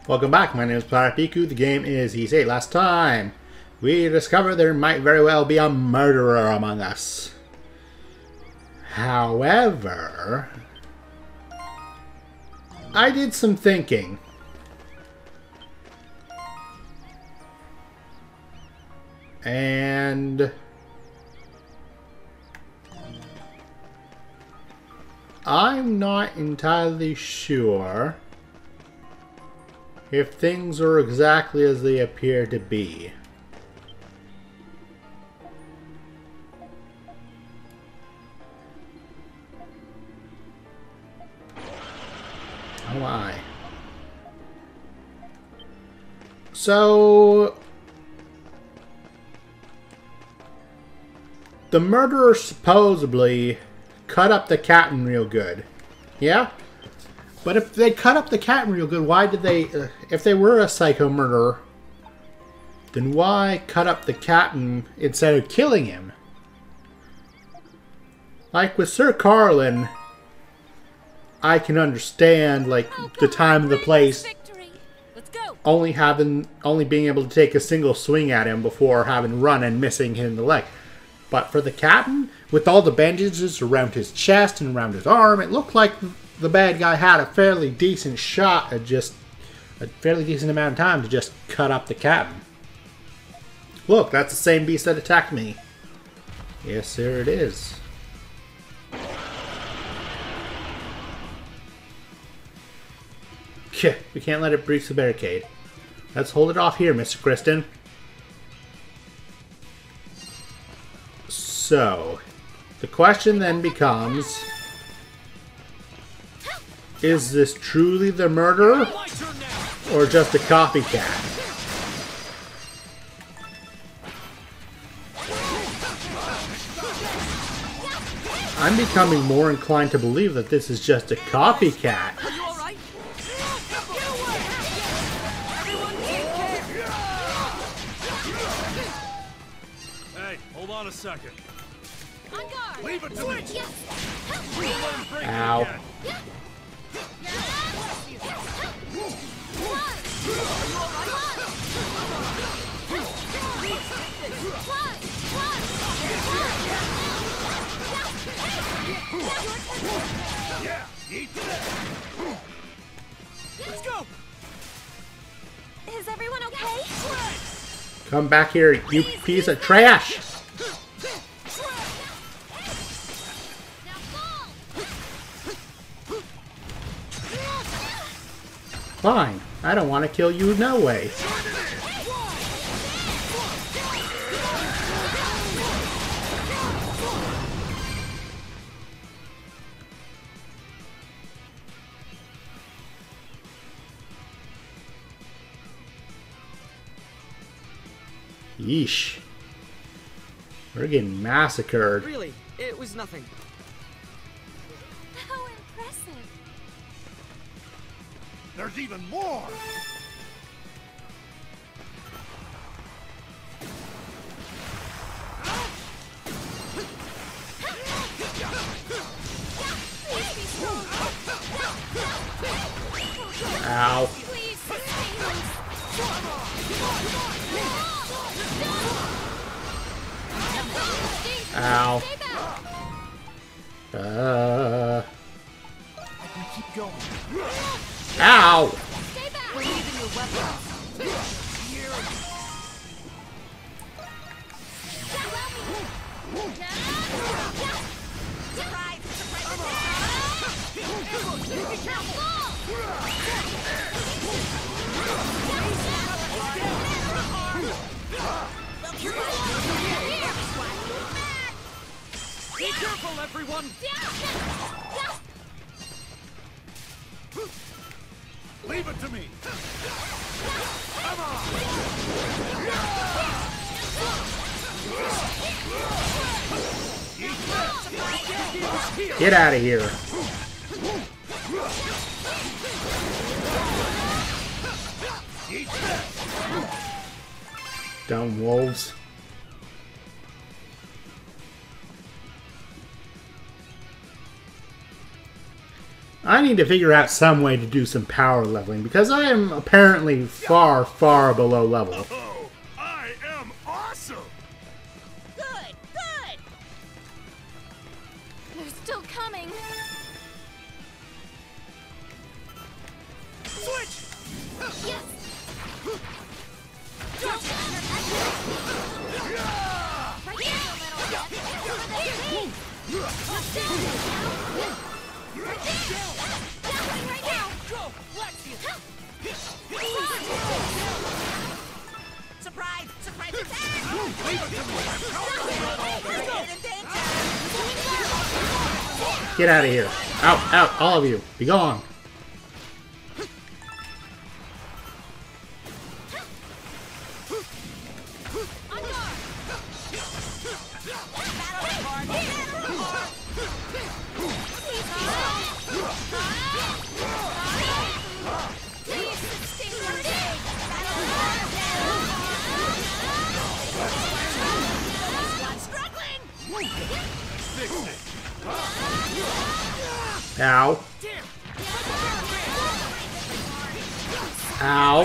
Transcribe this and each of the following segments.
Welcome back, my name is Piku. The game is VIII. Last time, we discovered there might very well be a murderer among us. However, I did some thinking. And I'm not entirely sure if things are exactly as they appear to be. Oh my. So the murderer supposedly cut up the captain real good. Yeah? But if they cut up the captain real good, why did they... if they were a psycho murderer, then why cut up the captain instead of killing him? Like with Sir Carlin, I can understand, like, the time and the place only being able to take a single swing at him before having run and missing him in the leg. But for the captain, with all the bandages around his chest and around his arm, it looked like the bad guy had a fairly decent shot at just a fairly decent amount of time to just cut up the captain. Look, that's the same beast that attacked me. Yes, sir, it is. We can't let it breach the barricade. Let's hold it off here, Mr. Kristen. So, the question then becomes, is this truly the murderer, or just a copycat? I'm becoming more inclined to believe that this is just a copycat. Hey, hold on a second. Leave it to me. Ow. Let's go. Is everyone okay? Come back here, you piece of trash! Fine. I don't want to kill you, no way. Yeesh. We're getting massacred. Really, it was nothing. How impressive. There's even more! Ow. Please, Ow. I can keep going. Ow! stay back. We're leaving your weapons. Be careful, everyone! Leave it to me! Come on! Get out of here. Dumb wolves. I need to figure out some way to do some power leveling because I am apparently far, far below level. Oh, I am awesome! Good, good. They're still coming. Switch! Yes. Right here, little right now. Go! Surprise! Surprise attack! Get out of here. Out, out, all of you. Be gone. Ow. Ow.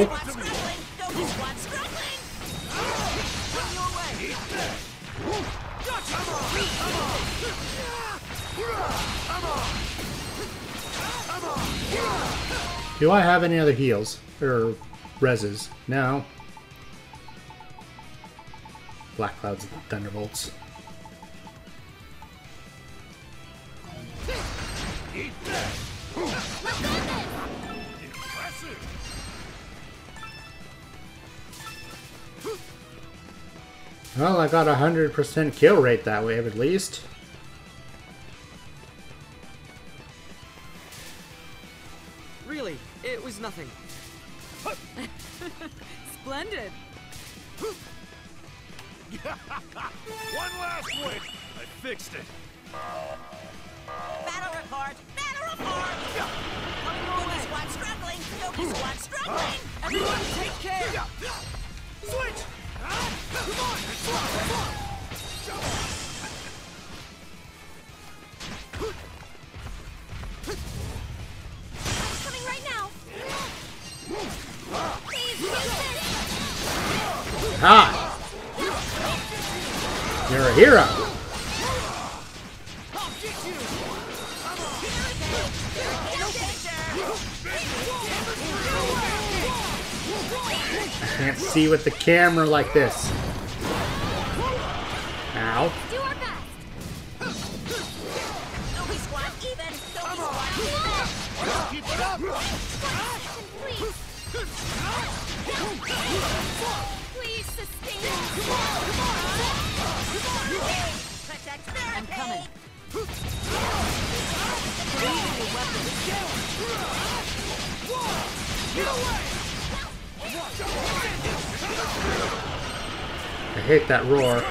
Do I have any other heals? Or reses? No. Black Clouds and Thunderbolts. Well, I got 100% kill rate that way, at least. Really, it was nothing. Splendid. One last win! I fixed it! Battle report! Battle report! Yogi squad struggling! Yogi squad struggling! Everyone take care! Switch! Come on! Come on! Coming right now. Please use this. Ha! You're a hero! I'll get you! I can't see with the camera like this. Ow. Do our best. Yogi squad even! Yogi squad even! Keep it up! Please. Please sustain. Protect barricade! I'm coming. I hate that roar.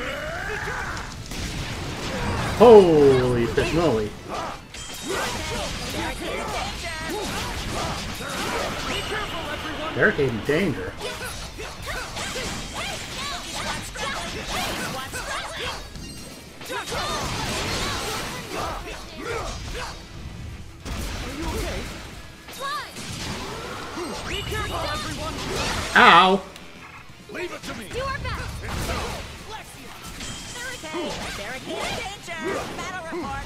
Holy fish moly. Barricade in danger. Be careful, everyone! Ow! Leave it to me! Do our best. Barricade! Barricade in danger! Battle report!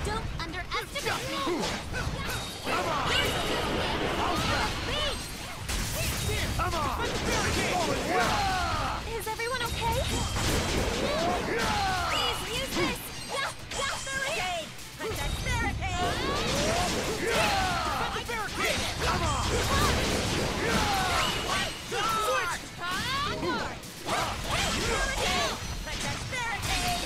Don't underestimate me. Come on! Is everyone okay? Please use this. Barricade! Protect barricade! Come on! Protect barricade!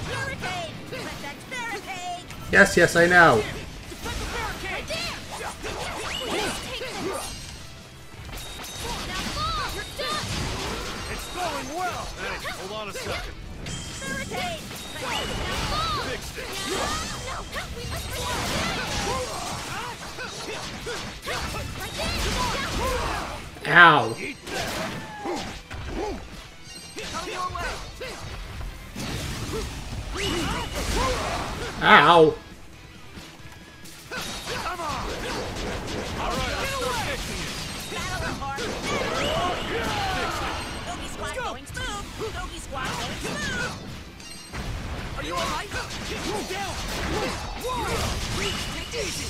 Barricade! Protect barricade! Yes, yes, I know. It's going well! Hey, hold on a second. Barricade! Fixed it! Ow. Eat that. Coming your way. Ow. Come on. All right, I'll start fixing it. Battle apart. Doggy squad going smooth. Doggy squad going smooth. Are you alright? Move down. Take it easy.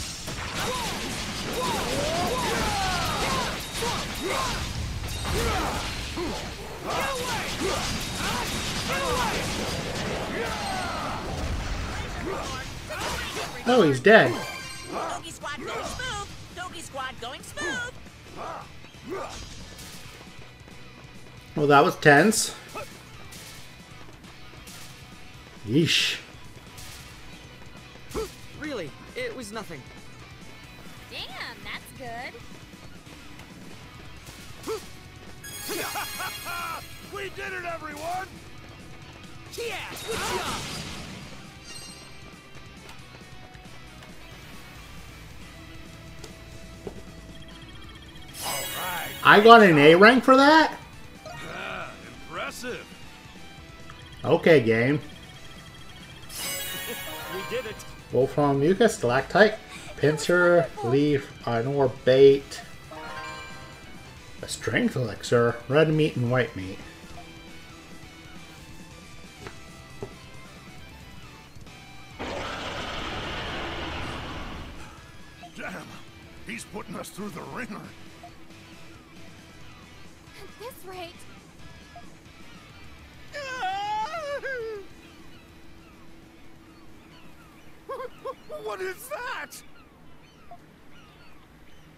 Get away! Get away! Oh, he's dead. Doggy squad going smooth. Doggy squad going smooth. Well, that was tense. Yeesh. Really, it was nothing. Damn, that's good. We did it, everyone! Yeah, good job. All right. I got an A rank for that? Impressive. Okay, game. We did it. Wolfram mucus, stalactite, pincer, leaf, iron ore, bait, a strength elixir, red meat and white meat. Damn. He's putting us through the ringer. At this rate, What is that?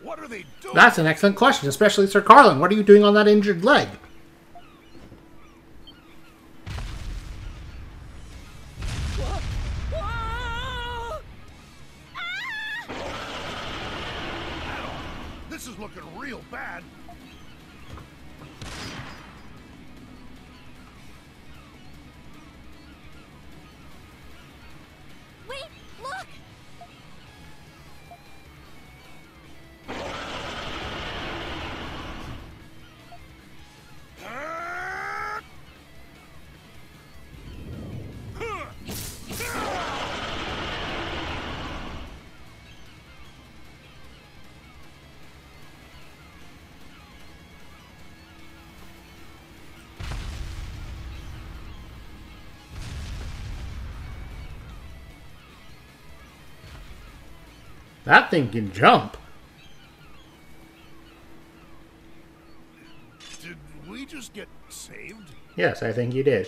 What are they doing? That's an excellent question, especially Sir Carlin. What are you doing on that injured leg? This is looking real bad. wait, look! That thing can jump. Did we just get saved? Yes, I think you did.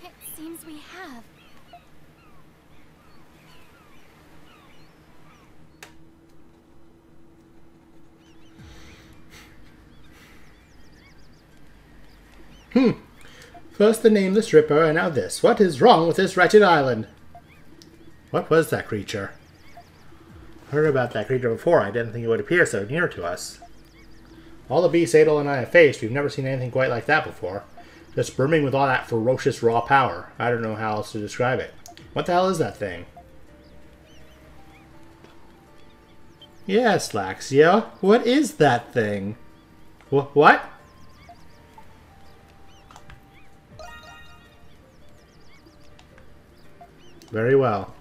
It seems we have. First the nameless Ripper, and now this. What is wrong with this wretched island? What was that creature? Heard about that creature before. I didn't think it would appear so near to us. All the beasts Adol and I have faced, we've never seen anything quite like that before. Just brimming with all that ferocious raw power. I don't know how else to describe it. What the hell is that thing? Yes, Laxia. What is that thing? What? Very well.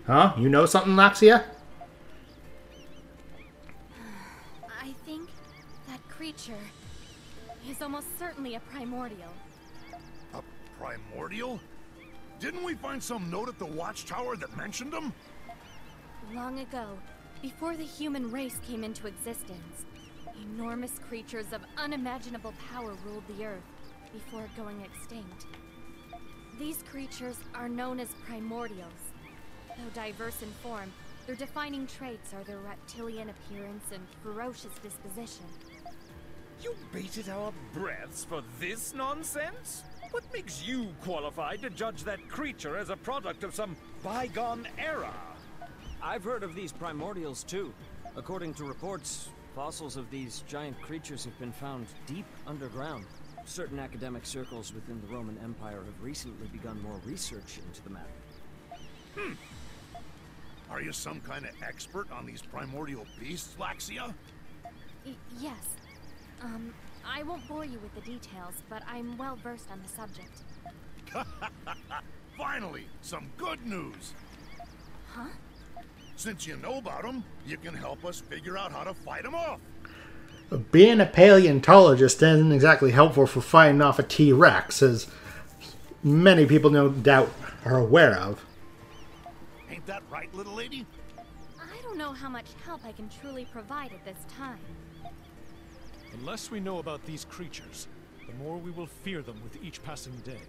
Huh? You know something, Laxia? I think that creature is almost certainly a primordial. A primordial? Didn't we find some note at the watchtower that mentioned them? Long ago, before the human race came into existence, enormous creatures of unimaginable power ruled the Earth before going extinct. These creatures are known as primordials. Though diverse in form, their defining traits are their reptilian appearance and ferocious disposition. You bated our breaths for this nonsense? What makes you qualified to judge that creature as a product of some bygone era? I've heard of these primordials too. According to reports, fossils of these giant creatures have been found deep underground. Certain academic circles within the Roman Empire have recently begun more research into the matter. Are you some kind of expert on these primordial beasts, Laxia? Yes, I won't bore you with the details, but I'm well versed on the subject. Finally, some good news. Huh? Since you know about them, you can help us figure out how to fight them off. Being a paleontologist isn't exactly helpful for fighting off a T-Rex, as many people no doubt are aware of. Ain't that right, little lady? I don't know how much help I can truly provide at this time. The less we know about these creatures, the more we will fear them with each passing day.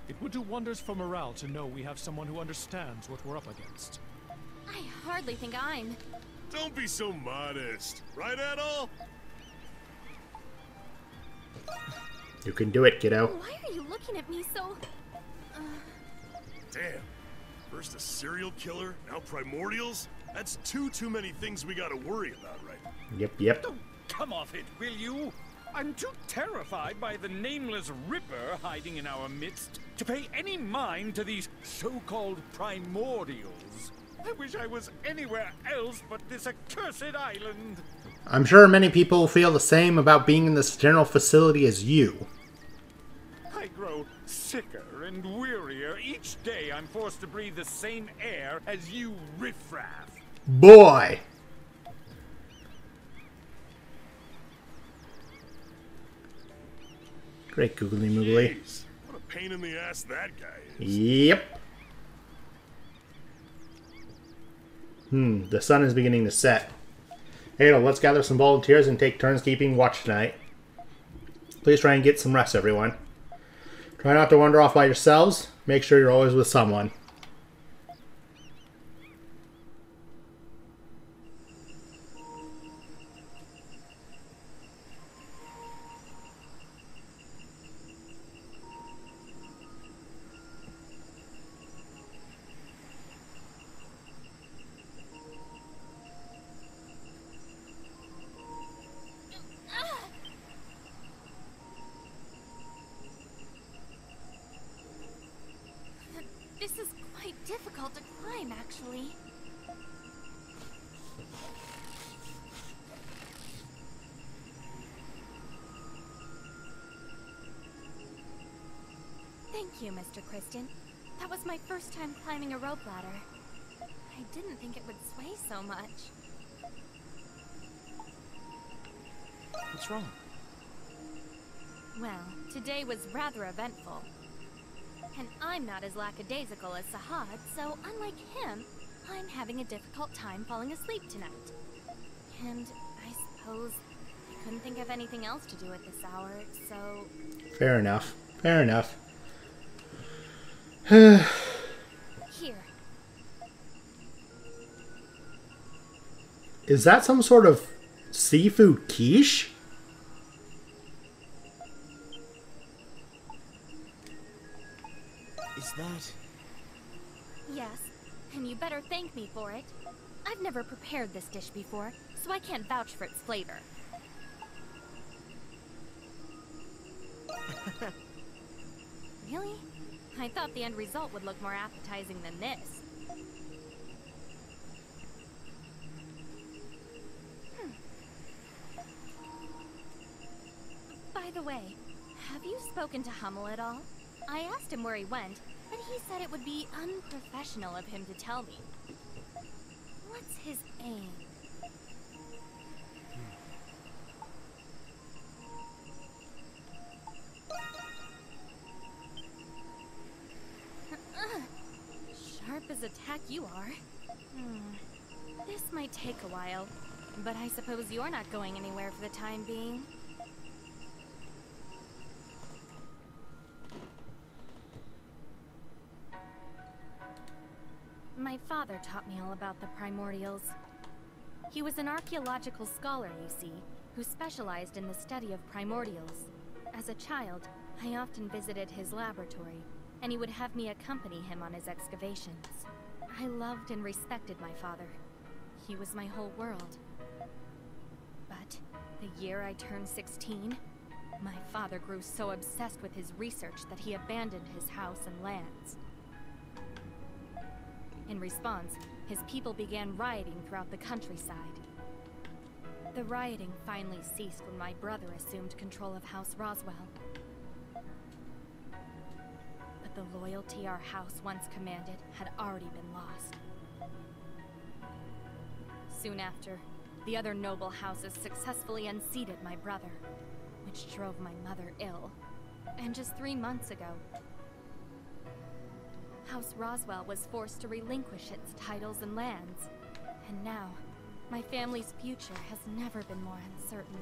It would do wonders for morale to know we have someone who understands what we're up against. I hardly think I'm... Don't be so modest. Right, Adol? You can do it, kiddo. Why are you looking at me so... Damn. First a serial killer, now primordials? That's too many things we gotta worry about, right? Yep. Oh, come off it, will you? I'm too terrified by the nameless Ripper hiding in our midst to pay any mind to these so-called primordials. I wish I was anywhere else but this accursed island. I'm sure many people feel the same about being in this general facility as you. I grow sicker and wearier each day I'm forced to breathe the same air as you riffraff. Boy! Great googly moogly. Jeez, what a pain in the ass that guy is. Yep. The sun is beginning to set. Hey, let's gather some volunteers and take turns keeping watch tonight. Please try and get some rest, everyone. Try not to wander off by yourselves. Make sure you're always with someone. This is quite difficult to climb, actually. Thank you, Mr. Kristen. That was my first time climbing a rope ladder. I didn't think it would sway so much. What's wrong? Well, today was rather eventful. And I'm not as lackadaisical as Sahad, so unlike him, I'm having a difficult time falling asleep tonight. And I suppose I couldn't think of anything else to do at this hour, so... Fair enough. Fair enough. Here. Is that some sort of seafood quiche? Is that... Yes, and you better thank me for it. I've never prepared this dish before, so I can't vouch for its flavor. Really? I thought the end result would look more appetizing than this. By the way, have you spoken to Hummel at all? I asked him where he went, but he said it would be unprofessional of him to tell me. What's his aim? Sharp as a tack you are. This might take a while, but I suppose you're not going anywhere for the time being. My father taught me all about the primordials. He was an archaeological scholar, you see, who specialized in the study of primordials. As a child, I often visited his laboratory, and he would have me accompany him on his excavations. I loved and respected my father. He was my whole world. But the year I turned 16, my father grew so obsessed with his research that he abandoned his house and lands. In response, his people began rioting throughout the countryside. The rioting finally ceased when my brother assumed control of House Roswell. But the loyalty our house once commanded had already been lost. Soon after, the other noble houses successfully unseated my brother, which drove my mother ill. And just 3 months ago, House Roswell was forced to relinquish its titles and lands. And now, my family's future has never been more uncertain.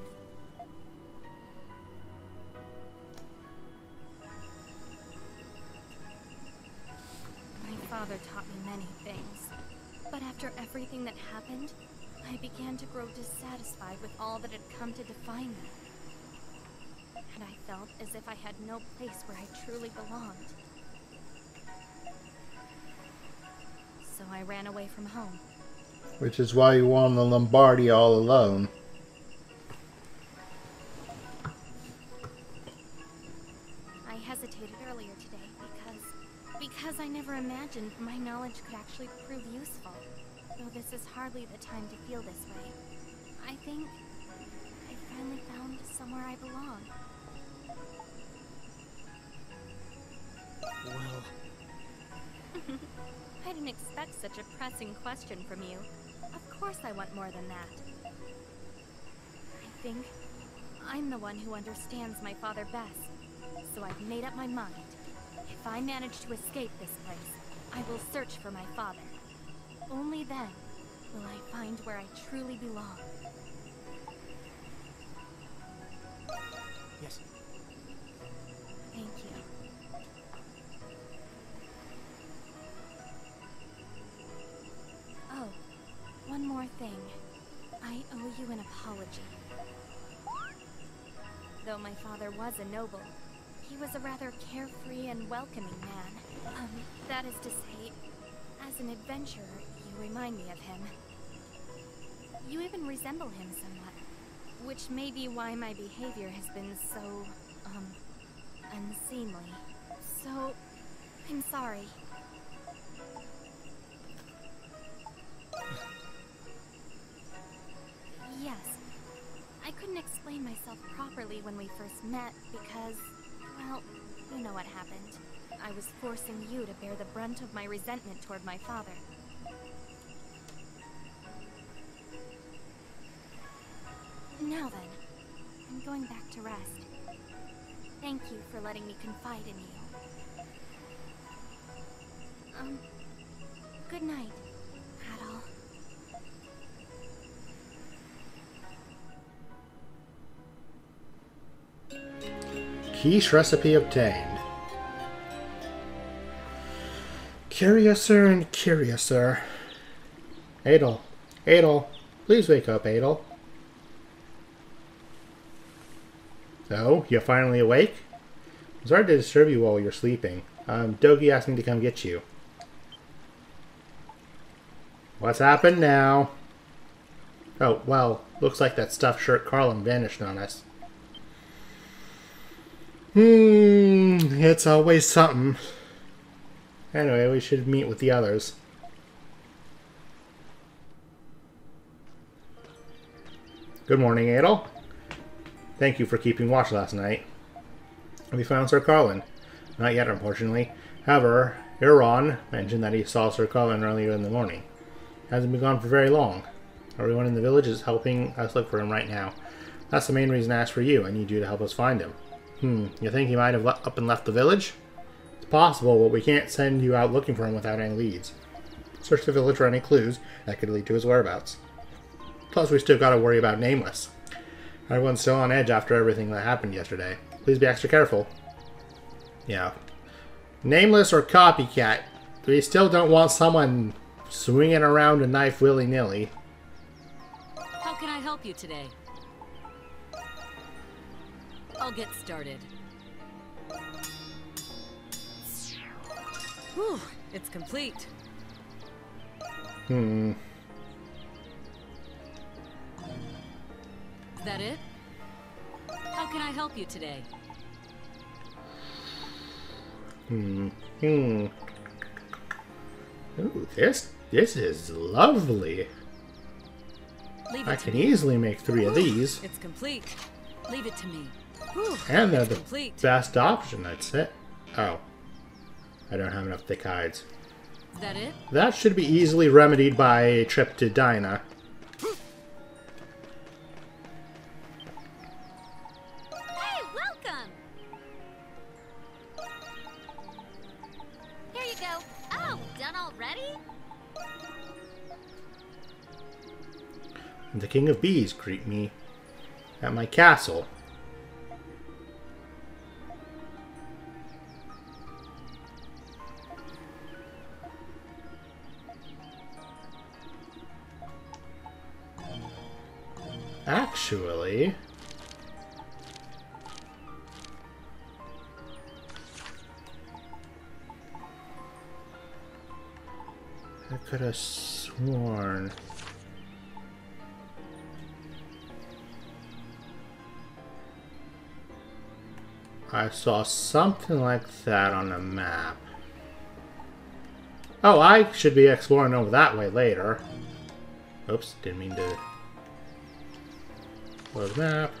My father taught me many things, but after everything that happened, I began to grow dissatisfied with all that had come to define me. And I felt as if I had no place where I truly belonged. So I ran away from home. Which is why you were on the Lombardi all alone. I hesitated earlier today because I never imagined my knowledge could actually prove useful. Though this is hardly the time to feel this way. I think I finally found somewhere I belong. Well... I didn't expect such a pressing question from you. Of course I want more than that. I think I'm the one who understands my father best. So I've made up my mind. If I manage to escape this place, I will search for my father. Only then will I find where I truly belong. Yes. Thank you. Oh, one more thing. I owe you an apology. Though my father was a noble, he was a rather carefree and welcoming man. That is to say, as an adventurer, you remind me of him. You even resemble him somewhat, which may be why my behavior has been so, unseemly. So, I'm sorry. Yes, I couldn't explain myself properly when we first met because, well, you know what happened. I was forcing you to bear the brunt of my resentment toward my father. Now then, I'm going back to rest. Thank you for letting me confide in you. Good night, Adol. Quiche recipe obtained. Curiouser and curiouser. Adol. Adol. Please wake up, Adol. So, you're finally awake? I'm sorry to disturb you while you're sleeping. Dogi asked me to come get you. What's happened now? Oh, well, looks like that stuffed shirt Carlin vanished on us. It's always something. Anyway, we should meet with the others. Good morning, Adol. Thank you for keeping watch last night. We found Sir Carlin. Not yet, unfortunately. However, Huron mentioned that he saw Sir Carlin earlier in the morning. Hasn't been gone for very long. Everyone in the village is helping us look for him right now. That's the main reason I asked for you. I need you to help us find him. You think he might have up and left the village? It's possible, but we can't send you out looking for him without any leads. Search the village for any clues that could lead to his whereabouts. Plus, we still gotta worry about Nameless. Everyone's still on edge after everything that happened yesterday. Please be extra careful. Yeah. Nameless or Copycat, we still don't want someone swinging around a knife willy-nilly. How can I help you today? I'll get started. Whew, it's complete. Is that it? How can I help you today? Ooh, this is lovely. Leave I it to can me. easily make 3 of these. It's complete. Leave it to me. Whew, And they're it's the complete. best option, I'd say. Oh. I don't have enough thick hides. Is that it? That should be easily remedied by a trip to Dinah. Hey, welcome! Here you go. Oh, done already? The King of Bees greet me at my castle. Actually, I could have sworn I saw something like that on the map. Oh, I should be exploring over that way later. Oops, didn't mean to close the map.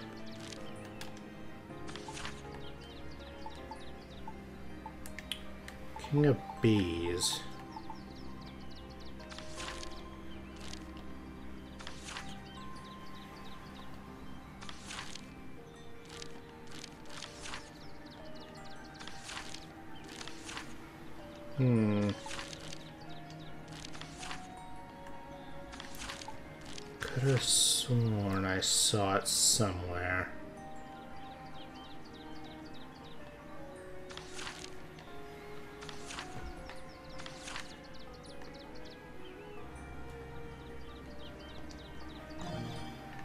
King of Bees. Could have sworn I saw it somewhere.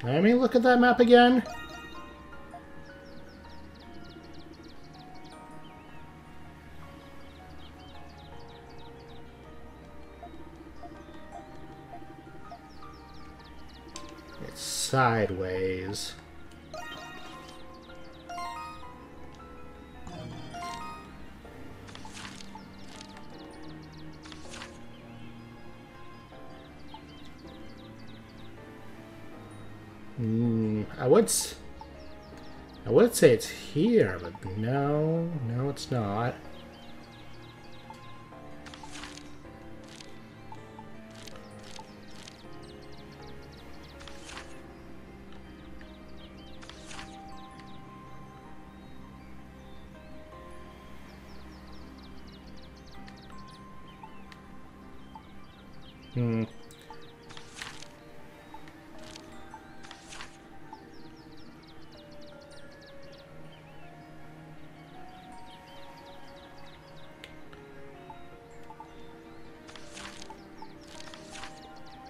Let me look at that map again. It's sideways. I would say it's here, but no, it's not.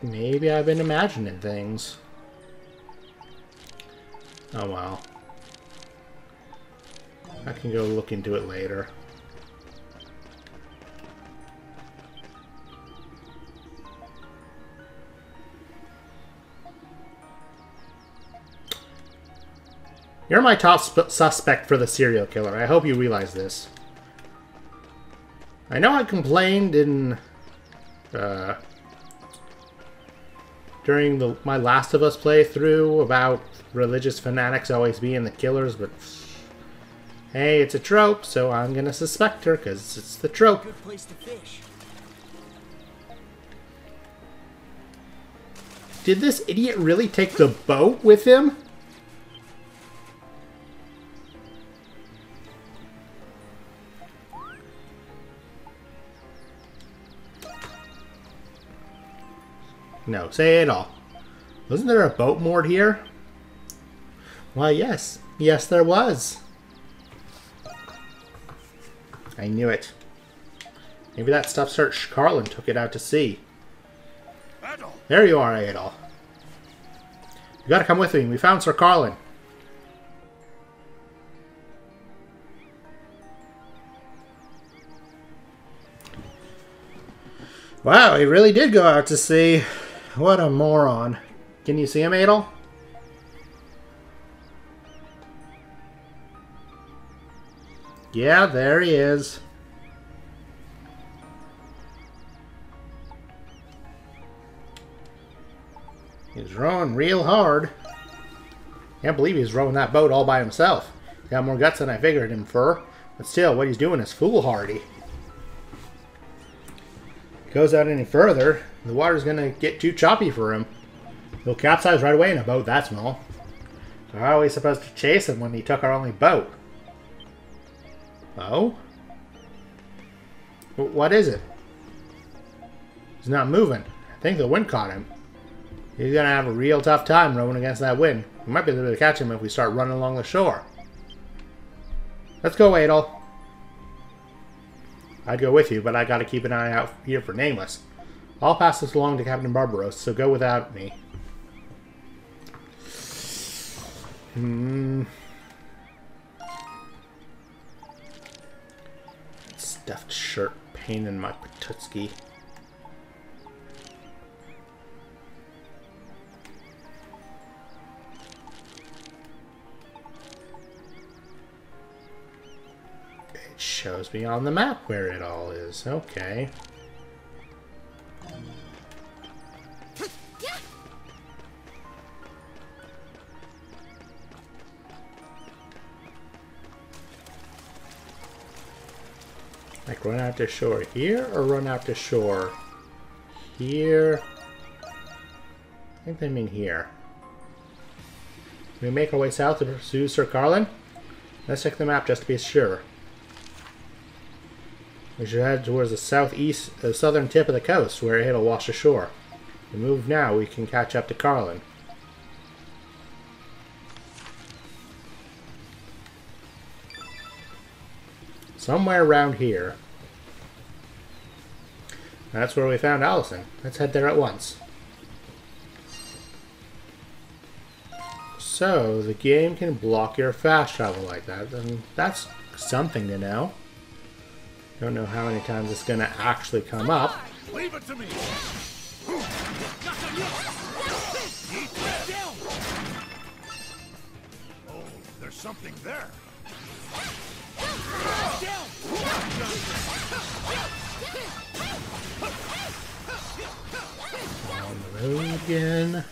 Maybe I've been imagining things. Oh well. I can go look into it later. You're my top suspect for the serial killer. I hope you realize this. I know I complained in during my Last of Us playthrough about religious fanatics always being the killers, but hey, it's a trope, so I'm gonna suspect her because it's the trope. Good place to fish. Did this idiot really take the boat with him? No, say it all. Wasn't there a boat moored here? Why, yes. Yes, there was. I knew it. Maybe that stuff search Carlin took it out to sea. Adol. There you are, Adol. You gotta come with me. We found Sir Carlin. Wow, he really did go out to sea. What a moron. Can you see him, Adol? Yeah, there he is. He's rowing real hard. Can't believe he's rowing that boat all by himself. He's got more guts than I figured him for. But still, what he's doing is foolhardy. If he goes out any further, the water's going to get too choppy for him. He'll capsize right away in a boat that small. So how are we supposed to chase him when he took our only boat? Oh? What is it? He's not moving. I think the wind caught him. He's going to have a real tough time rowing against that wind. We might be able to catch him if we start running along the shore. Let's go, VIII. I'd go with you, but I got to keep an eye out here for Nameless. I'll pass this along to Captain Barbaros, so go without me. Stuffed shirt pain in my patutski. It shows me on the map where it all is. Okay. Like run out to shore here or run out to shore here? I think they mean here. Can we make our way south to pursue Sir Carlin? Let's check the map just to be sure. We should head towards the southern tip of the coast where it'll wash ashore. If we move now, we can catch up to Carlin. Somewhere around here. That's where we found Allison. Let's head there at once. So, the game can block your fast travel like that. And that's something to know. Don't know how many times it's going to actually come up. Leave it to me. Oh, there's something there. On the road again.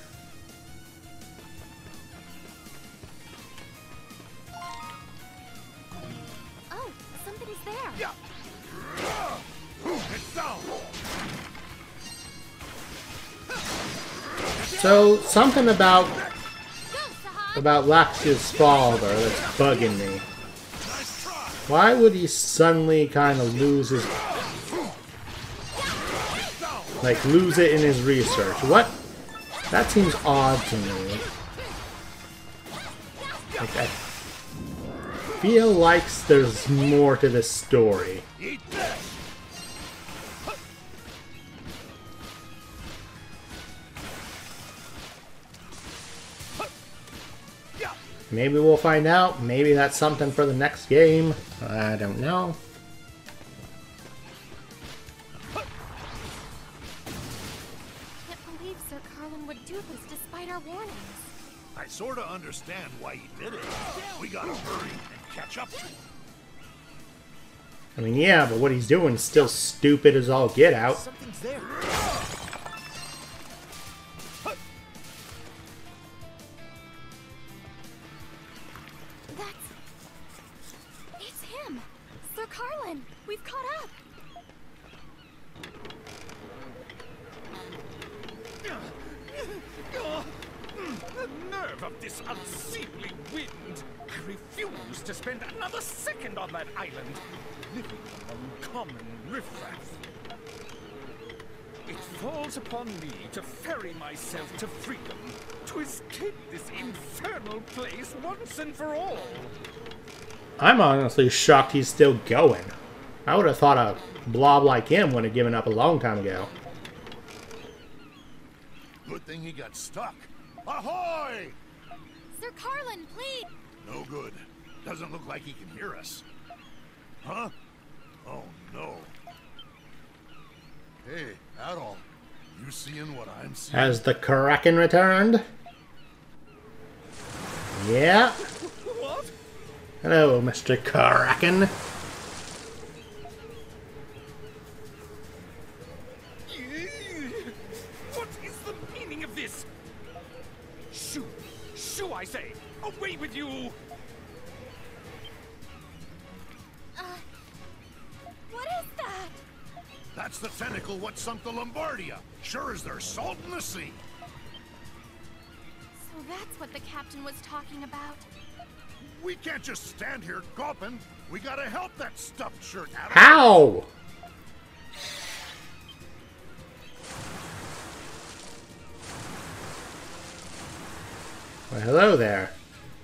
Oh, somebody's there. Yeah. It's down. So, something about Laxia's father that's bugging me. Why would he suddenly kind of lose his... like, lose it in his research? What? That seems odd to me. Like, I feel like there's more to this story. Maybe we'll find out. Maybe that's something for the next game. I don't know. Can't believe Sir Carlin would do this despite our warnings. I sort of understand why he did it. We gotta hurry and catch up to him. I mean, yeah, but what he's doing is still stupid as all get out. Something's there. It's him! Sir Carlin! We've caught up! The nerve of this unseemly wind! I refuse to spend another second on that island, living among common riffraff. It falls upon me to ferry myself to freedom, to escape this infernal place once and for all. I'm honestly shocked he's still going. I would have thought a blob like him would have given up a long time ago. Good thing he got stuck. Ahoy! Sir Carlin, please! No good. Doesn't look like he can hear us. Huh? Oh, no. Hey, Adol. You seeing what I'm seeing? Has the Kraken returned? Yeah. What? Hello, Mr. Kraken. What is the meaning of this? I say! Away with you! What is that? That's the tentacle what sunk the Lombardia. Sure as there's salt in the sea. So that's what the captain was talking about. We can't just stand here gawping. We gotta help that stuffed shirt out of How? Well, hello there.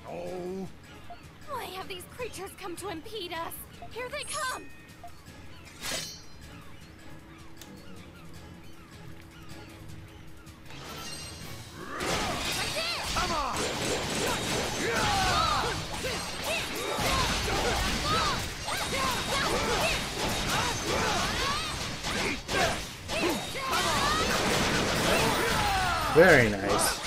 Oh, Why have these creatures come to impede us? Here they come! Right there! come on! Very nice.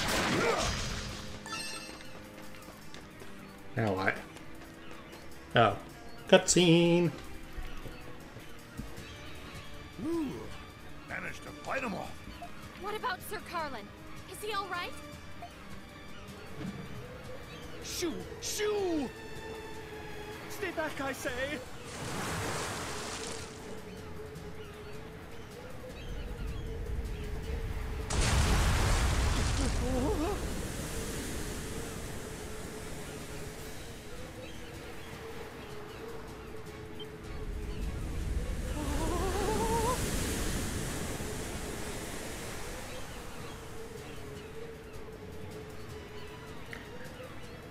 Now what? Oh. Cutscene! Ooh, managed to fight them off. What about Sir Carlin? Is he alright? Shoo! Shoo! Stay back, I say!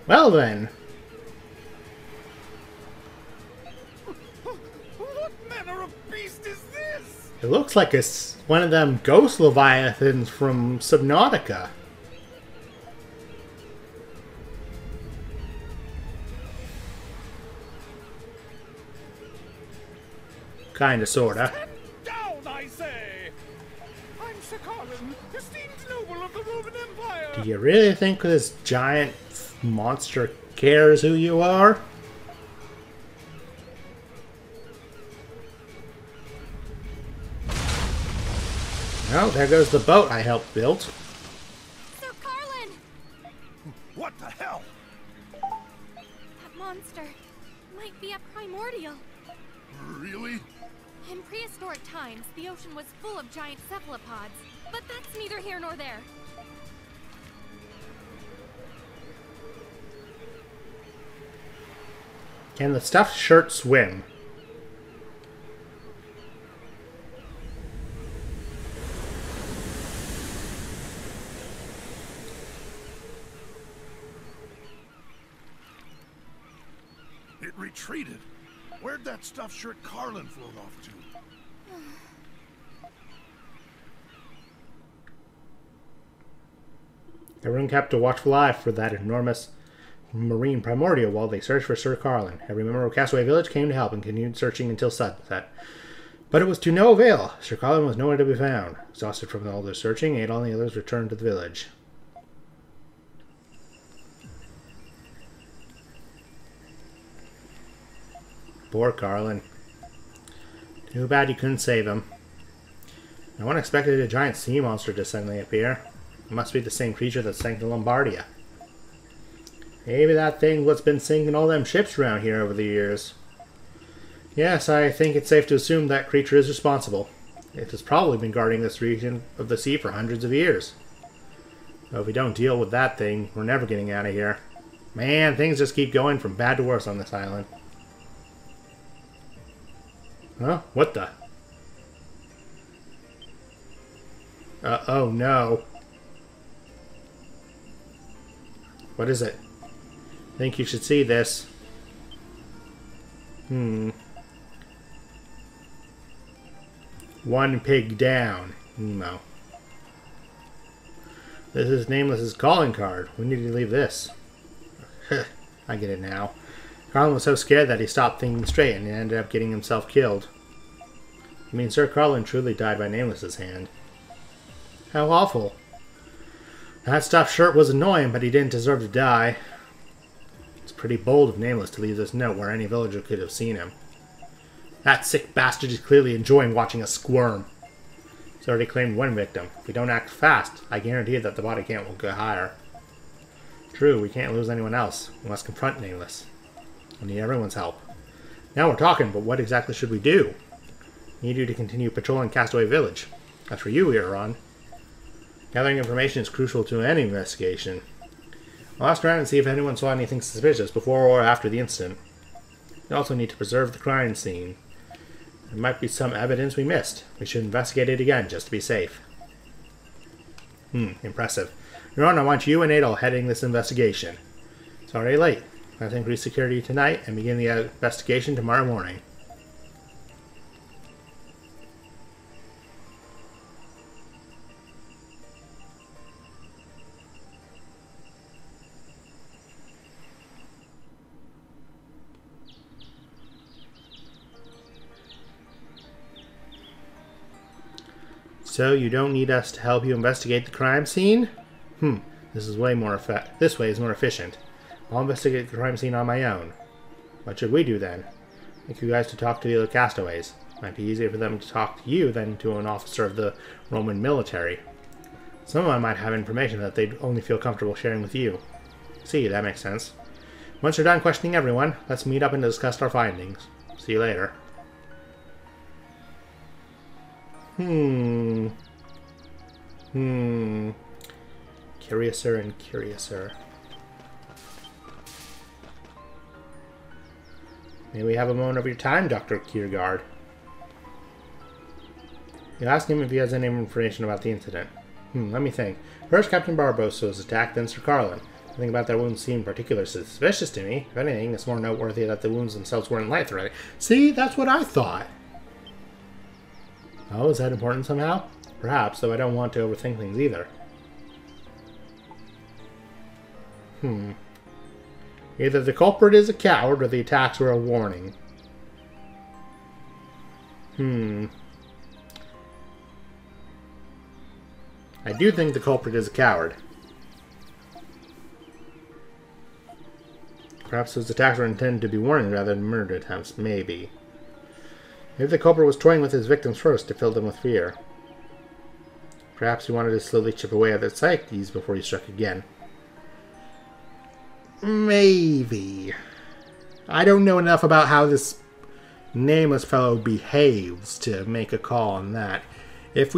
Well then. What manner of beast is this? It looks like it's one of them ghost leviathans from Subnautica. Kinda, sorta. Stand down, I say! I'm Sir Carlin, esteemed noble of the Roman Empire! Do you really think this giant monster cares who you are? Well, there goes the boat I helped build. Sir Carlin! What the hell? That monster might be a primordial. Really? In prehistoric times, the ocean was full of giant cephalopods, but that's neither here nor there. Can the stuffed shirt swim? It retreated. Where'd that stuffed shirt Carlin float off to? Everyone kept a watchful eye for that enormous marine primordial while they searched for Sir Carlin. Every member of Castaway Village came to help and continued searching until sunset. But it was to no avail. Sir Carlin was nowhere to be found. Exhausted from all their searching, Ada and the others returned to the village. Poor Carlin. Too bad you couldn't save him. No one expected a giant sea monster to suddenly appear. It must be the same creature that sank the Lombardia. Maybe that thing what's been sinking all them ships around here over the years. Yes, I think it's safe to assume that creature is responsible. It has probably been guarding this region of the sea for hundreds of years. But if we don't deal with that thing, we're never getting out of here. Man, things just keep going from bad to worse on this island. Huh? What the? Oh no. What is it? I think you should see this. One pig down. Emo. This is Nameless's calling card. We need to leave this. I get it now. Carlin was so scared that he stopped thinking straight and ended up getting himself killed. I mean, Sir Carlin truly died by Nameless's hand. How awful. That stuffed shirt was annoying, but he didn't deserve to die. It's pretty bold of Nameless to leave this note where any villager could have seen him. That sick bastard is clearly enjoying watching us squirm. He's already claimed one victim. If we don't act fast, I guarantee that the body count will go higher. True, we can't lose anyone else. We must confront Nameless. We need everyone's help. Now we're talking, but what exactly should we do? We need you to continue patrolling Castaway Village. As for you, Aaron, gathering information is crucial to any investigation. I'll ask around and see if anyone saw anything suspicious before or after the incident. We also need to preserve the crime scene. There might be some evidence we missed. We should investigate it again, just to be safe. Impressive. Your Honor, I want you and Adol heading this investigation. It's already late. Let's increase security tonight and begin the investigation tomorrow morning. So you don't need us to help you investigate the crime scene? This is way more this way is more efficient. I'll investigate the crime scene on my own. What should we do then? I'd like you guys to talk to the other castaways. Might be easier for them to talk to you than to an officer of the Roman military. Some of them might have information that they'd only feel comfortable sharing with you. See, that makes sense. Once you're done questioning everyone, let's meet up and discuss our findings. See you later. Curiouser and curiouser. May we have a moment of your time, Dr. Kiergaard? You ask him if he has any information about the incident. Let me think. First, Captain Barbosa was attacked, then Sir Carlin. Nothing about their wounds seemed particularly suspicious to me. If anything, it's more noteworthy that the wounds themselves weren't life-threatening. See, that's what I thought. Oh, is that important somehow? Perhaps, though I don't want to overthink things either. Either the culprit is a coward or the attacks were a warning. I do think the culprit is a coward. Perhaps those attacks were intended to be warnings rather than murder attempts. Maybe. Maybe the culprit was toying with his victims first to fill them with fear. Perhaps he wanted to slowly chip away at their psyches before he struck again. Maybe. I don't know enough about how this nameless fellow behaves to make a call on that. If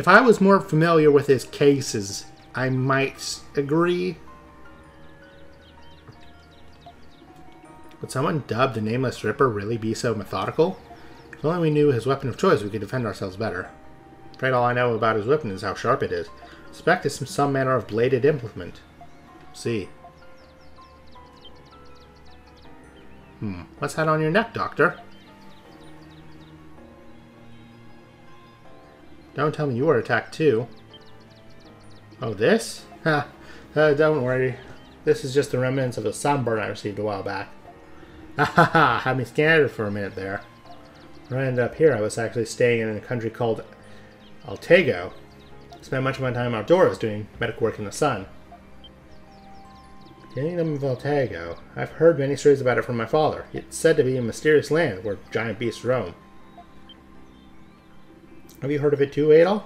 I was more familiar with his cases, I might agree. Would someone dubbed the Nameless Ripper really be so methodical? If only we knew his weapon of choice, we could defend ourselves better. I'm afraid all I know about his weapon is how sharp it is. I suspect it's some manner of bladed implement. See. What's that on your neck, Doctor? Don't tell me you were attacked too. Oh, this? Ha! Don't worry. This is just the remnants of a sunburn I received a while back. Ha ha ha! Had me scared for a minute there. When I ended up here, I was actually staying in a country called Altego. I spent much of my time outdoors doing medical work in the sun. Kingdom of Altego. I've heard many stories about it from my father. It's said to be a mysterious land where giant beasts roam. Have you heard of it too, Adol?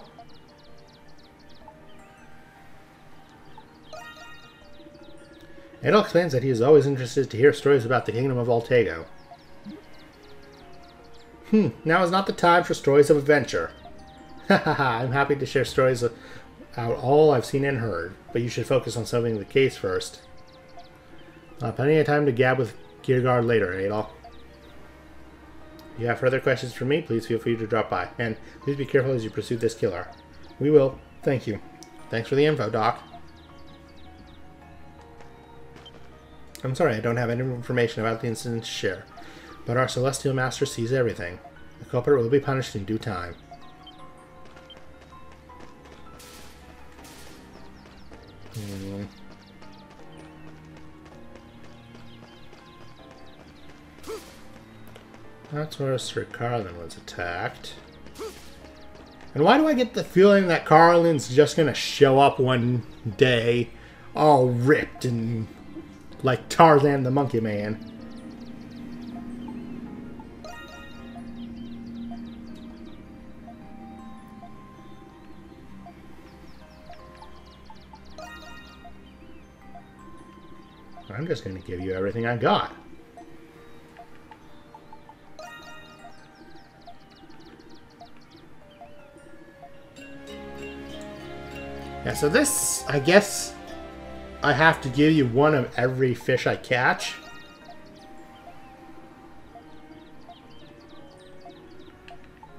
Adol explains that he is always interested to hear stories about the Kingdom of Altego. Now is not the time for stories of adventure. Hahaha, I'm happy to share stories about all I've seen and heard, but you should focus on solving the case first. I'll have plenty of time to gab with Kiergaard later, Adol. If you have further questions for me, please feel free to drop by. And please be careful as you pursue this killer. We will. Thank you. Thanks for the info, Doc. I'm sorry I don't have any information about the incident to share, but our Celestial Master sees everything. The culprit will be punished in due time. That's where Sir Carlin was attacked. And why do I get the feeling that Carlin's just gonna show up one day all ripped and like Tarzan the Monkey Man? I'm just going to give you everything I got. Yeah, so this, I guess, I have to give you one of every fish I catch.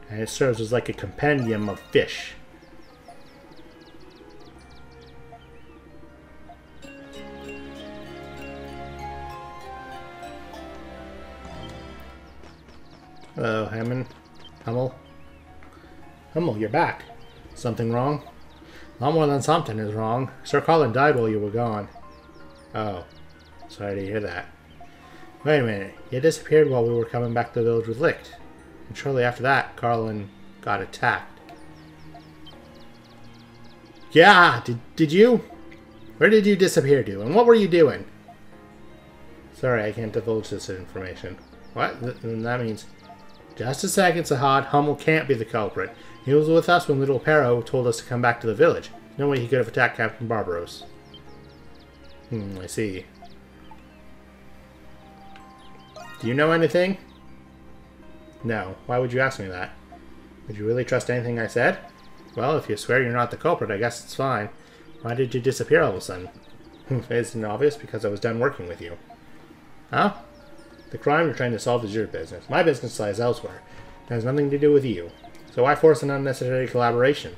And it serves as like a compendium of fish. Hello, Hummel, you're back. Something wrong? Not more than something is wrong. Sir Colin died while you were gone. Oh, sorry to hear that. Wait a minute. You disappeared while we were coming back to the village with Licht. And shortly after that, Carlin got attacked. Yeah, did you? Where did you disappear to? And what were you doing? Sorry, I can't divulge this information. What? That means... Just a second, Sahad. Hummel can't be the culprit. He was with us when little Pero told us to come back to the village. No way he could have attacked Captain Barbaros. I see. Do you know anything? No. Why would you ask me that? Would you really trust anything I said? Well, if you swear you're not the culprit, I guess it's fine. Why did you disappear all of a sudden? Isn't it obvious? Because I was done working with you. Huh? The crime you're trying to solve is your business. My business lies elsewhere. It has nothing to do with you. So why force an unnecessary collaboration?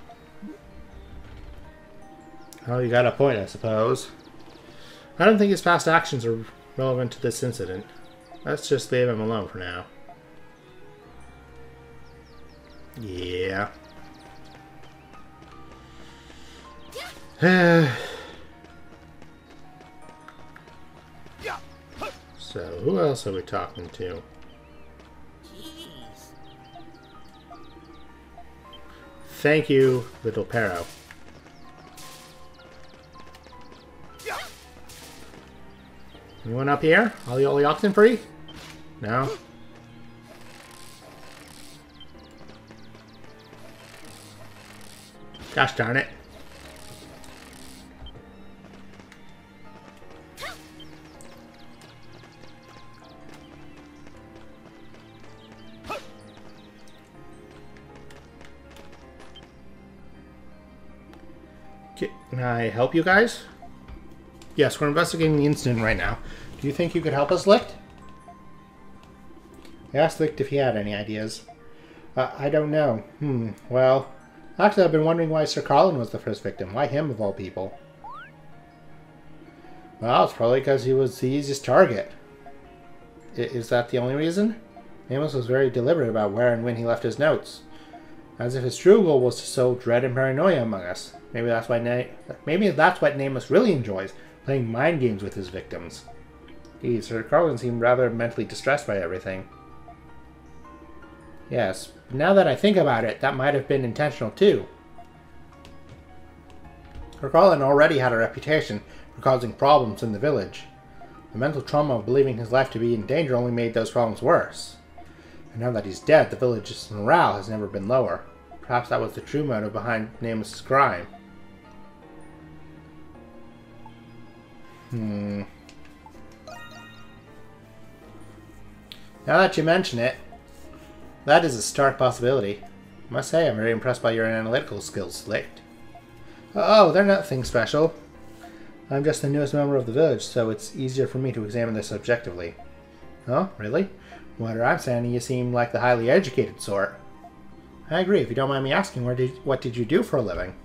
Oh, you got a point, I suppose. I don't think his past actions are relevant to this incident. Let's just leave him alone for now. Yeah. So, who else are we talking to? Jeez. Thank you, little Pero. Anyone up here? All the oxen free? No? Gosh darn it. Can I help you guys? Yes, we're investigating the incident right now. Do you think you could help us, Licht? I asked Licht if he had any ideas. I don't know. Well, actually I've been wondering why Sir Colin was the first victim. Why him of all people? Well, it's probably because he was the easiest target. Is that the only reason? Amos was very deliberate about where and when he left his notes. As if his true goal was to sow dread and paranoia among us. Maybe that's what Namus really enjoys, playing mind games with his victims. Geez, Sir Carlin seemed rather mentally distressed by everything. Yes, but now that I think about it, that might have been intentional too. Sir Carlin already had a reputation for causing problems in the village. The mental trauma of believing his life to be in danger only made those problems worse. And now that he's dead, the village's morale has never been lower. Perhaps that was the true motive behind Namus's crime. Now that you mention it, that is a stark possibility. I must say, I'm very impressed by your analytical skills, Licht. Oh, they're nothing special. I'm just the newest member of the village, so it's easier for me to examine this objectively. Oh, really? Where I'm standing, you seem like the highly educated sort. I agree. If you don't mind me asking, what did you do for a living?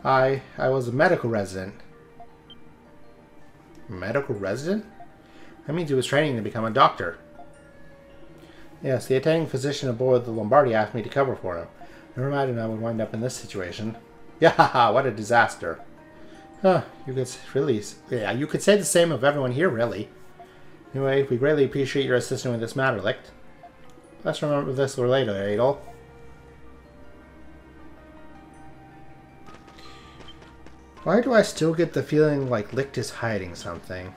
I was a medical resident. Medical resident? That means he was training to become a doctor. Yes, the attending physician aboard the Lombardi asked me to cover for him. Never imagined I would wind up in this situation. Yeah, what a disaster. Huh, you could say the same of everyone here, really. Anyway, we greatly appreciate your assistance with this matter, Licht. Let's remember this for later, Adol. Why do I still get the feeling like Licht is hiding something?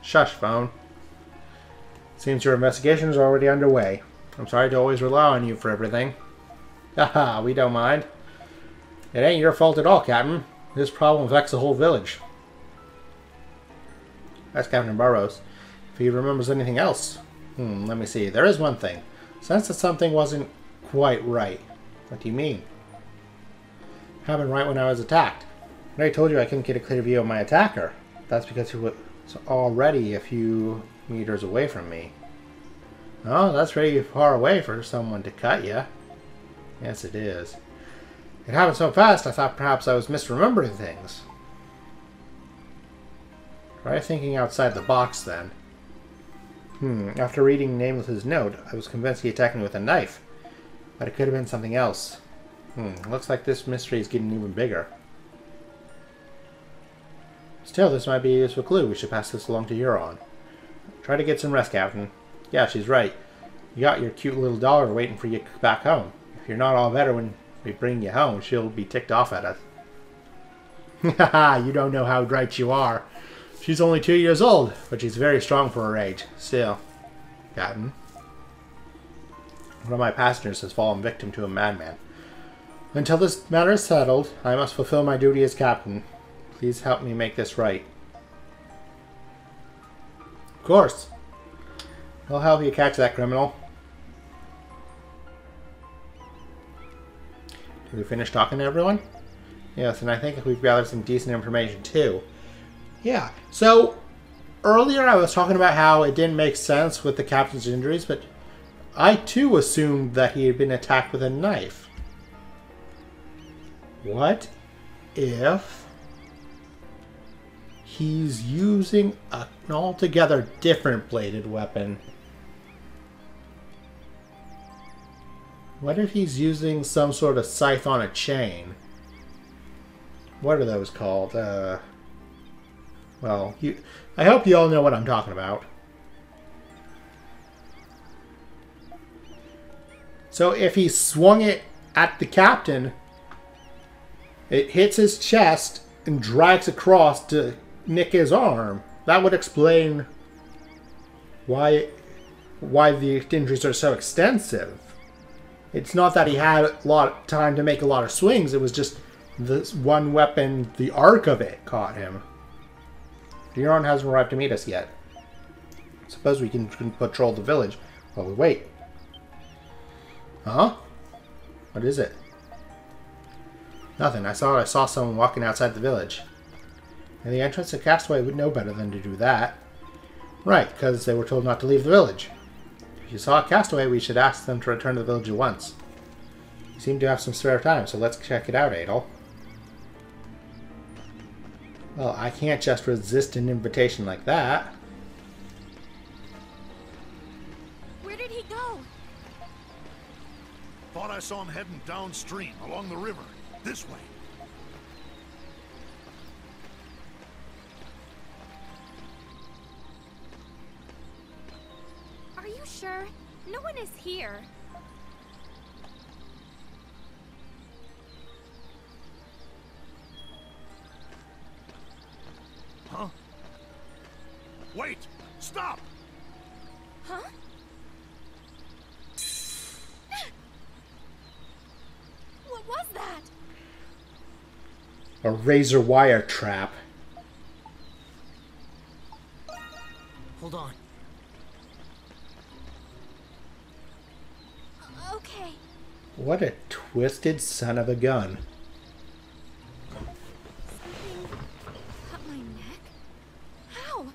Shush, phone. Seems your investigation is already underway. I'm sorry to always rely on you for everything. Haha, we don't mind. It ain't your fault at all, Captain. This problem affects the whole village. That's Captain Burrows. If he remembers anything else. Let me see. There is one thing. Sense that something wasn't quite right. What do you mean? Happened right when I was attacked. I already told you I couldn't get a clear view of my attacker. That's because he was already a few meters away from me. Oh, that's pretty far away for someone to cut you. Yes, it is. It happened so fast, I thought perhaps I was misremembering things. Try thinking outside the box, then. After reading Nameless's note, I was convinced he attacked me with a knife. But it could have been something else. Looks like this mystery is getting even bigger. Still, this might be a useful clue. We should pass this along to Huron. Try to get some rest, Captain. Yeah, she's right. You got your cute little daughter waiting for you back home. If you're not all better when we bring you home, she'll be ticked off at us. Haha, you don't know how right you are. She's only 2 years old, but she's very strong for her age. Still, Captain. One of my passengers has fallen victim to a madman. Until this matter is settled, I must fulfill my duty as captain. Please help me make this right. Of course. I'll help you catch that criminal. Did we finish talking to everyone? Yes, and I think we've gathered some decent information too. Yeah, so earlier I was talking about how it didn't make sense with the captain's injuries, but I too assumed that he had been attacked with a knife. What if he's using an altogether different bladed weapon? What if he's using some sort of scythe on a chain? What are those called? Well, I hope you all know what I'm talking about. So if he swung it at the captain, it hits his chest and drags across to nick his arm. That would explain why the injuries are so extensive. It's not that he had a lot of time to make a lot of swings. It was just this one weapon, the arc of it, caught him. Huron hasn't arrived to meet us yet. Suppose we can patrol the village while we wait. Huh? What is it? Nothing. I saw someone walking outside the village. And the entrance, a castaway would know better than to do that. Right, because they were told not to leave the village. If you saw a castaway, we should ask them to return to the village at once. You seem to have some spare time, so let's check it out, Adol. Well, I can't just resist an invitation like that. Where did he go? Thought I saw him heading downstream, along the river. This way. Are you sure? No one is here. Huh? Wait! Stop! Huh? What was that? A razor wire trap. Hold on. Okay. What a twisted son of a gun. Something cut my neck? How?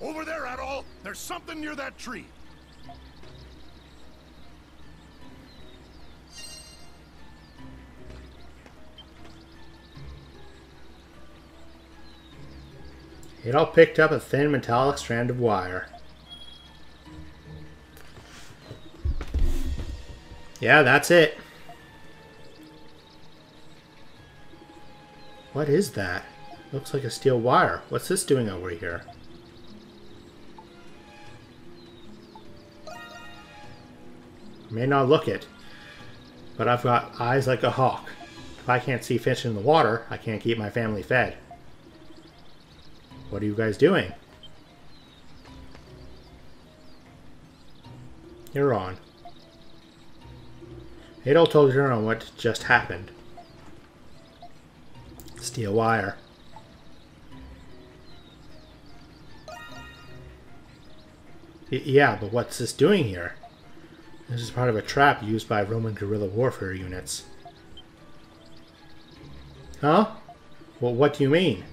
Over there, Adol! There's something near that tree. It all picked up a thin metallic strand of wire. Yeah, that's it. What is that? Looks like a steel wire. What's this doing over here? May not look it, but I've got eyes like a hawk. If I can't see fish in the water, I can't keep my family fed. What are you guys doing? You're on. Adol told Euron what just happened. Steel wire. Yeah, but what's this doing here? This is part of a trap used by Roman guerrilla warfare units. Huh? Well, what do you mean?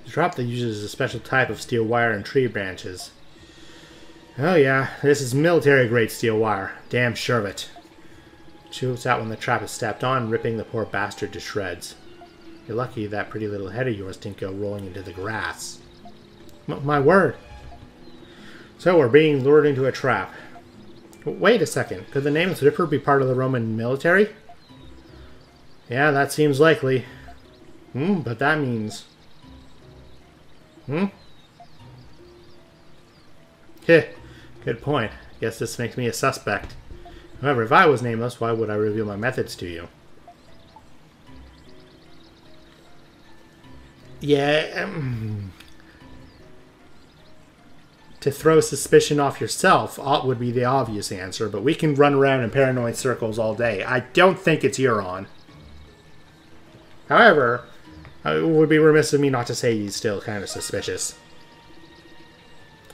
The trap that uses a special type of steel wire and tree branches. Oh yeah, this is military-grade steel wire. Damn sure of it. She whips out when the trap is stepped on, ripping the poor bastard to shreds. You're lucky that pretty little head of yours didn't go rolling into the grass. My word. So we're being lured into a trap. Wait a second. Could the nameless Ripper be part of the Roman military? Yeah, that seems likely. But that means... Heh. Good point. Guess this makes me a suspect. However, if I was nameless, why would I reveal my methods to you? Yeah, to throw suspicion off yourself would be the obvious answer, but we can run around in paranoid circles all day. I don't think it's Euron. However, it would be remiss of me not to say he's still kind of suspicious.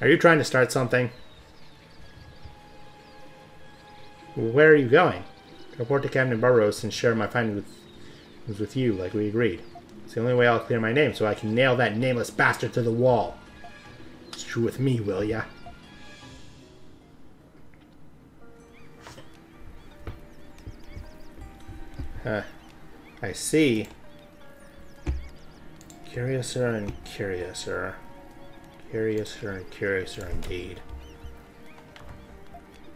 Are you trying to start something? Where are you going? Report to Captain Burrows and share my findings with you, like we agreed. It's the only way I'll clear my name, so I can nail that nameless bastard to the wall. It's true with me, will ya? I see. Curiouser and curiouser. Curiouser and curiouser indeed.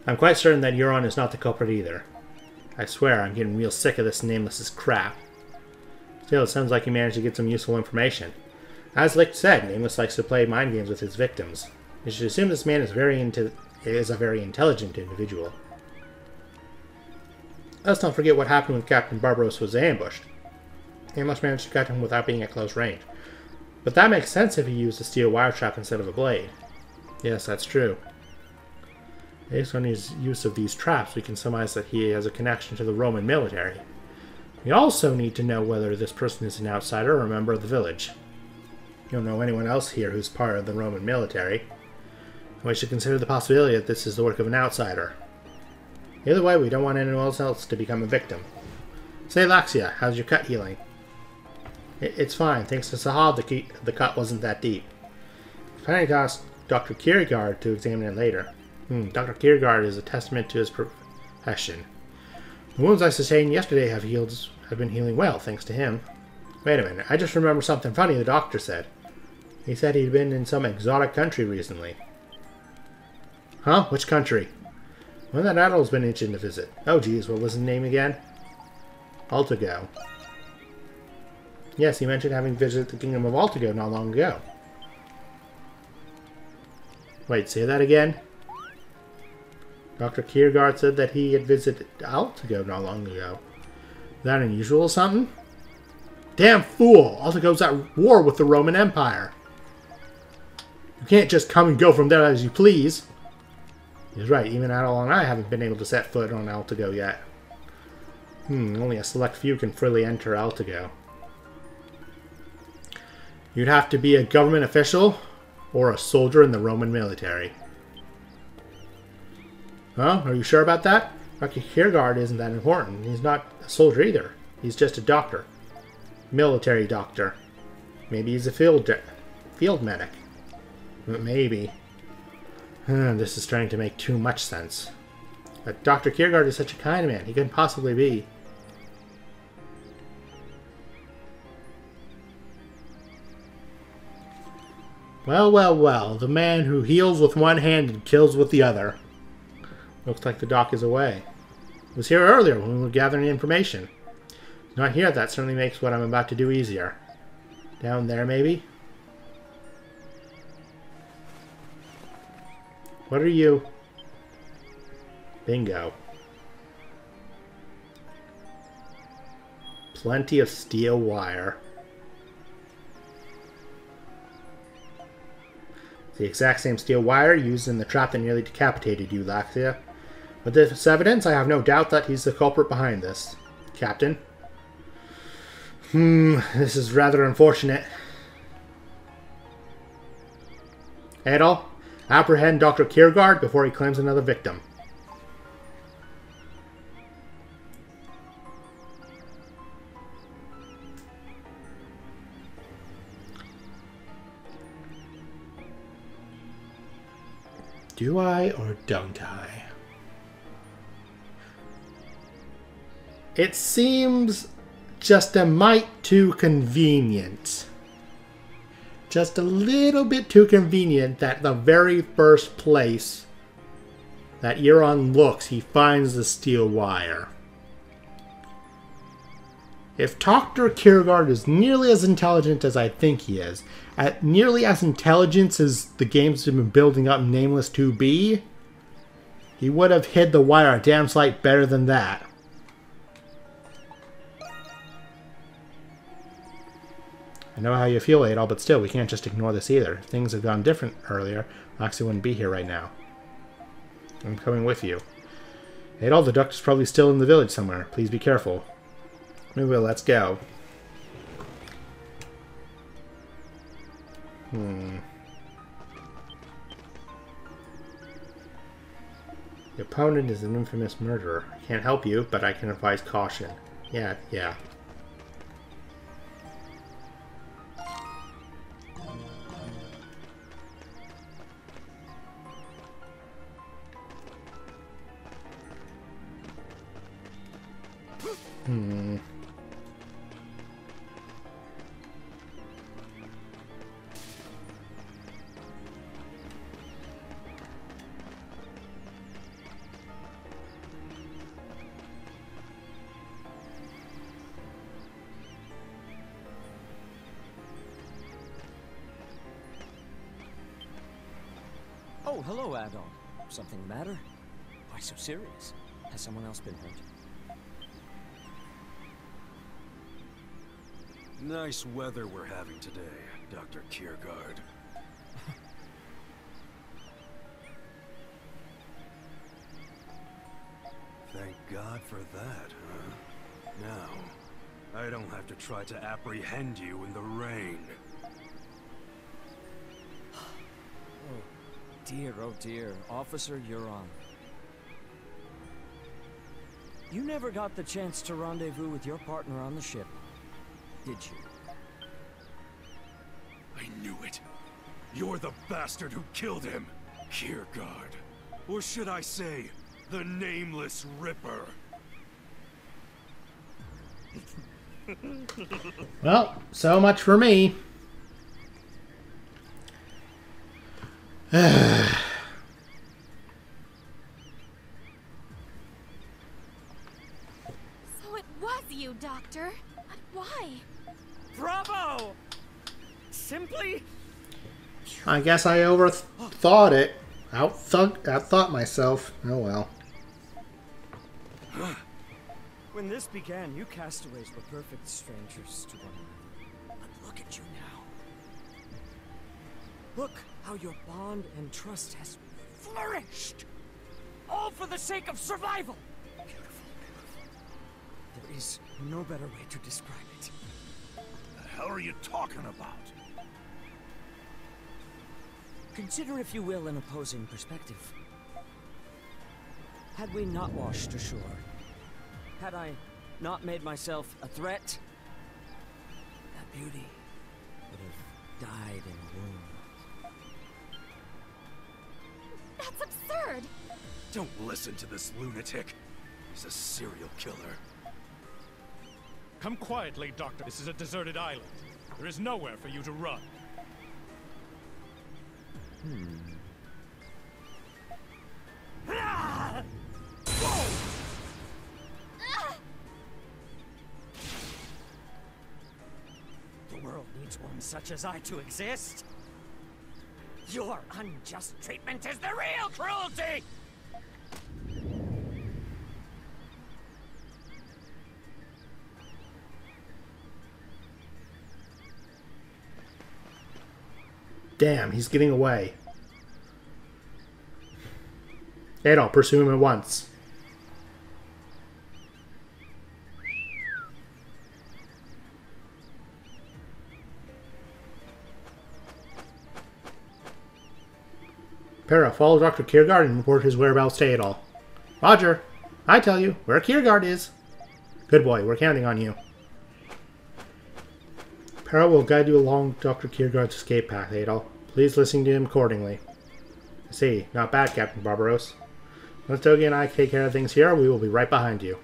I'm quite certain that Euron is not the culprit either. I swear I'm getting real sick of this nameless's crap. Still, it sounds like he managed to get some useful information. As Licht said, Nameless likes to play mind games with his victims. You should assume this man is a very intelligent individual. Let's not forget what happened when Captain Barbaros was ambushed. Nameless managed to cut him without being at close range. But that makes sense if he used a steel wire trap instead of a blade. Yes, that's true. Based on his use of these traps, we can surmise that he has a connection to the Roman military. We also need to know whether this person is an outsider or a member of the village. You don't know anyone else here who's part of the Roman military. We should consider the possibility that this is the work of an outsider. Either way, we don't want anyone else to become a victim. Say, Laxia, how's your cut healing? It's fine. Thanks to Sahab, the cut wasn't that deep. Planning to ask Dr. Kierkegaard to examine it later. Dr. Kierkegaard is a testament to his profession. The wounds I sustained yesterday have been healing well, thanks to him. Wait a minute, I just remember something funny the doctor said. He said he'd been in some exotic country recently. Huh? Which country? One that Adol's been itching to visit. Oh geez, what was his name again? Altago. Yes, he mentioned having visited the kingdom of Altago not long ago. Wait, say that again? Dr. Kierkegaard said that he had visited Altago not long ago. Is that unusual or something? Damn fool! Altago's at war with the Roman Empire. You can't just come and go from there as you please. He's right, even Adol and I haven't been able to set foot on Altago yet. Only a select few can freely enter Altago. You'd have to be a government official or a soldier in the Roman military. Huh? Are you sure about that? Dr. Kierkegaard isn't that important. He's not a soldier either. He's just a doctor. Military doctor. Maybe he's a field medic. Maybe. This is starting to make too much sense. But Dr. Kierkegaard is such a kind man. He couldn't possibly be. Well, well, well. The man who heals with one hand and kills with the other. Looks like the doc is away. He was here earlier when we were gathering information. He's not here. That certainly makes what I'm about to do easier. Down there, maybe? What are you? Bingo. Plenty of steel wire. The exact same steel wire used in the trap that nearly decapitated you, Laxia. With this evidence, I have no doubt that he's the culprit behind this. Captain? This is rather unfortunate. Adol, apprehend Dr. Kiergaard before he claims another victim. Do I or don't I? It seems just a mite too convenient. Just a little bit too convenient that the very first place that Euron looks, he finds the steel wire. If Dr. Kiergaard is nearly as intelligent as I think he is, at nearly as intelligent as the games have been building up Nameless to be, he would have hid the wire a damn sight better than that. I know how you feel, Adol, but still, we can't just ignore this either. If things had gone different earlier, Roxy wouldn't be here right now. I'm coming with you. Adol, the doctor's probably still in the village somewhere. Please be careful. Well, let's go. The opponent is an infamous murderer. I can't help you, but I can advise caution. Yeah. Oh, hello, Adol. Something the matter? Why so serious? Has someone else been hurt? Nice weather we're having today, Dr. Kiergaard. Thank God for that, huh? Now, I don't have to try to apprehend you in the rain. Oh dear, Officer Euron. You never got the chance to rendezvous with your partner on the ship, did you? I knew it. You're the bastard who killed him, Kiergaard. Or should I say, the Nameless Ripper. Well, so much for me. So it was you, Doctor. But why? Bravo! Simply... I guess I overthought it. Outthought myself. Oh well. When this began, you castaways were perfect strangers to one another. But look at you now. Look how your bond and trust has flourished. All for the sake of survival. Beautiful, beautiful. There is no better way to describe it. The hell are you talking about? Consider, if you will, an opposing perspective. Had we not washed ashore, had I not made myself a threat, that beauty would have died in the womb. That's absurd! Don't listen to this lunatic. He's a serial killer. Come quietly, Doctor. This is a deserted island. There is nowhere for you to run. The world needs one such as I to exist. Your unjust treatment is the real cruelty! Damn, he's getting away. Adol, pursue him at once. Para, follow Dr. Kiergaard and report his whereabouts to Adol. Roger. I tell you, where Kiergaard is. Good boy, we're counting on you. Para will guide you along Dr. Kiergaard's escape path, Adol. Please listen to him accordingly. I see. Not bad, Captain Barbaros. Once Dogi and I take care of things here, we will be right behind you.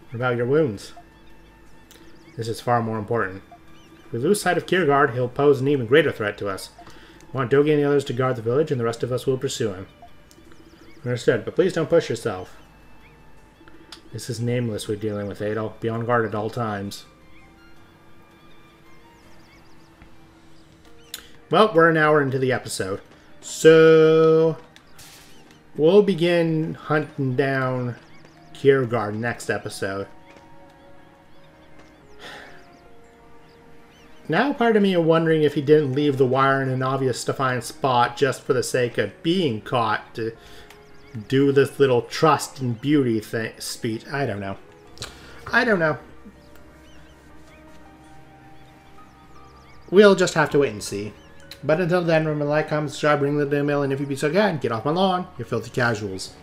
What about your wounds? This is far more important. If we lose sight of Kiergaard, he'll pose an even greater threat to us. I want Dogi and the others to guard the village, and the rest of us will pursue him. Understood, but please don't push yourself. This is Nameless we're dealing with, Adol. Be on guard at all times. Well, we're an hour into the episode. So, we'll begin hunting down Kiergaard next episode. Now part of me is wondering if he didn't leave the wire in an obvious defined spot just for the sake of being caught to do this little trust and beauty speech. I don't know. I don't know. We'll just have to wait and see. But until then, remember to like, comment, subscribe, ring the bell, and if you be so kind, get off my lawn, you filthy casuals.